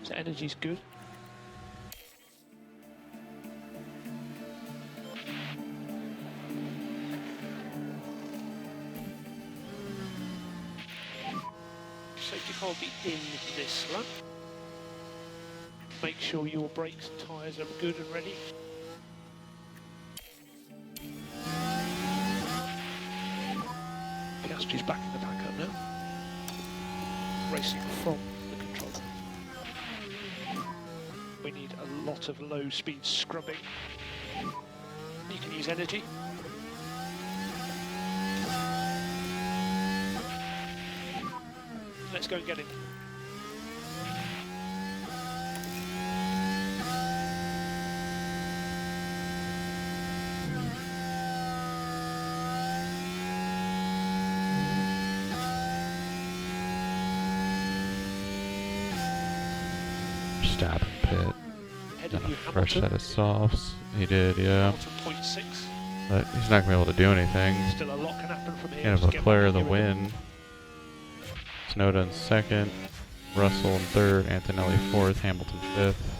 So energy's good. Safety car will be in this lap. Make sure your brakes and tyres are good and ready. Piastri's back in the backup now. Racing from the controller. We need a lot of low speed scrubbing. You can use energy. Let's go and get him. Stop pit. Ahead of Got a you, fresh set Hamilton. of softs. He did, yeah. Hamilton 0.6. But he's not going to be able to do anything. Still a lot can happen from here. Kind of Just get Leclerc back the in your rhythm. win. Snowden in second. Russell in third. Antonelli fourth. Hamilton fifth.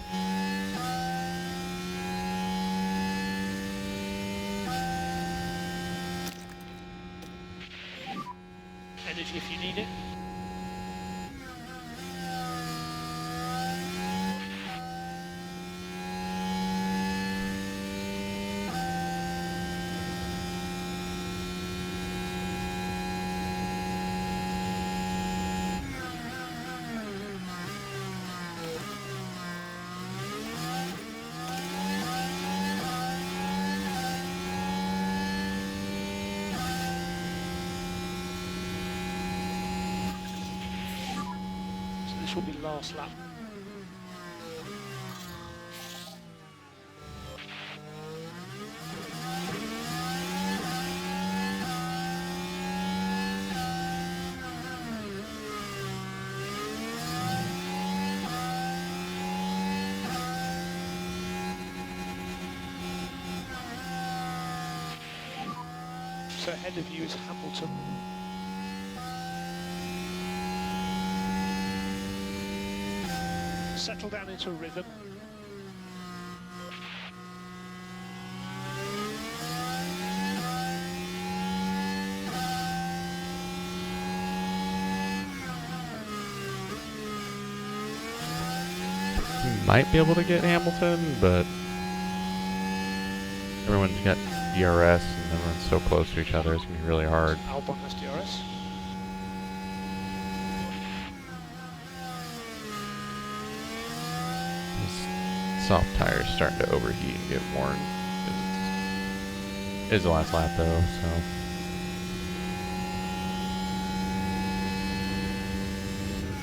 Energy if you need it. So this will be last lap. So ahead of you is Hamilton. Settle down into a rhythm. He might be able to get Hamilton, but everyone's got DRS and everyone's so close to each other, it's going to be really hard. Albon has DRS. His soft tires starting to overheat and get worn. It is the last lap though, so.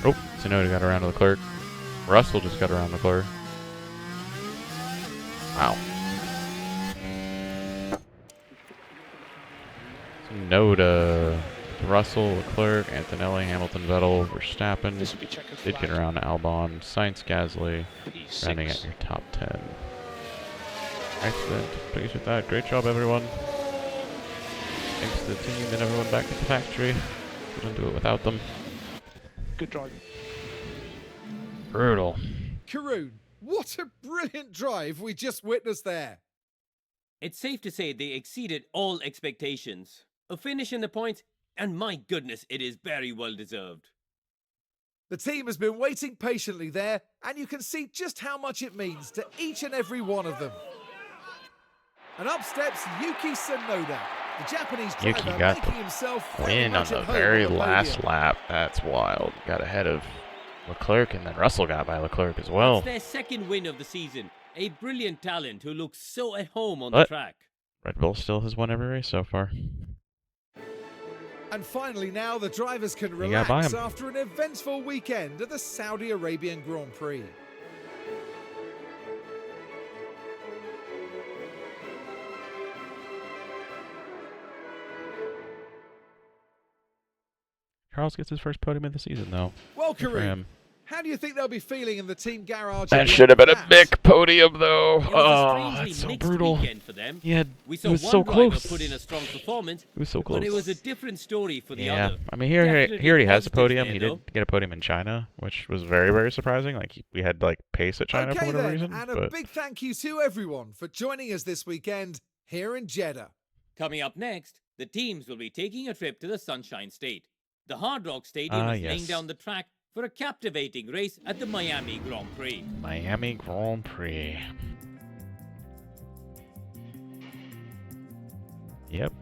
Oh, Tsunoda got around to Leclerc. Russell just got around Leclerc. Wow. Tsunoda, Russell, Leclerc, Antonelli, Hamilton, Vettel, Verstappen. This will be checkered Did get flag. around Albon, Sainz, Gasly, P6. rounding at your top 10. Excellent. Pleased with that. Great job, everyone. Thanks to the team and everyone back at the factory. Couldn't do it without them. Good driving. Brutal. Karun, what a brilliant drive we just witnessed there. It's safe to say they exceeded all expectations. A finish in the points, and my goodness, it is very well deserved. The team has been waiting patiently there, and you can see just how much it means to each and every one of them. And up steps Yuki Tsunoda, the Japanese Yuki driver got making the himself very win on much the at home very on the last podium. lap. That's wild. Got ahead of Leclerc, and then Russell got by Leclerc as well. It's their second win of the season. A brilliant talent who looks so at home on the But track. Red Bull still has won every race so far. And finally now the drivers can You got by relax 'em. after an eventful weekend at the Saudi Arabian Grand Prix. Charles gets his first podium of the season, though. Well, Good for Karun, him. How do you think they'll be feeling in the team garage? at That the should end have been of a that? big podium, though. It was Oh, a strangely that's so mixed brutal. weekend for them. Yeah, We it saw was one so driver close. put in a strong performance, It was so close. but it was a different story for the Yeah, other. I mean, he Definitely already has a positives podium. there, He though. did get a podium in China, which was very, very surprising. Like, we had, like, pace at China for Okay whatever then, reason. and a But big thank you to everyone for joining us this weekend here in Jeddah. Coming up next, the teams will be taking a trip to the Sunshine State. The Hard Rock Stadium is laying yes. down the track for a captivating race at the Miami Grand Prix. Miami Grand Prix. Yep.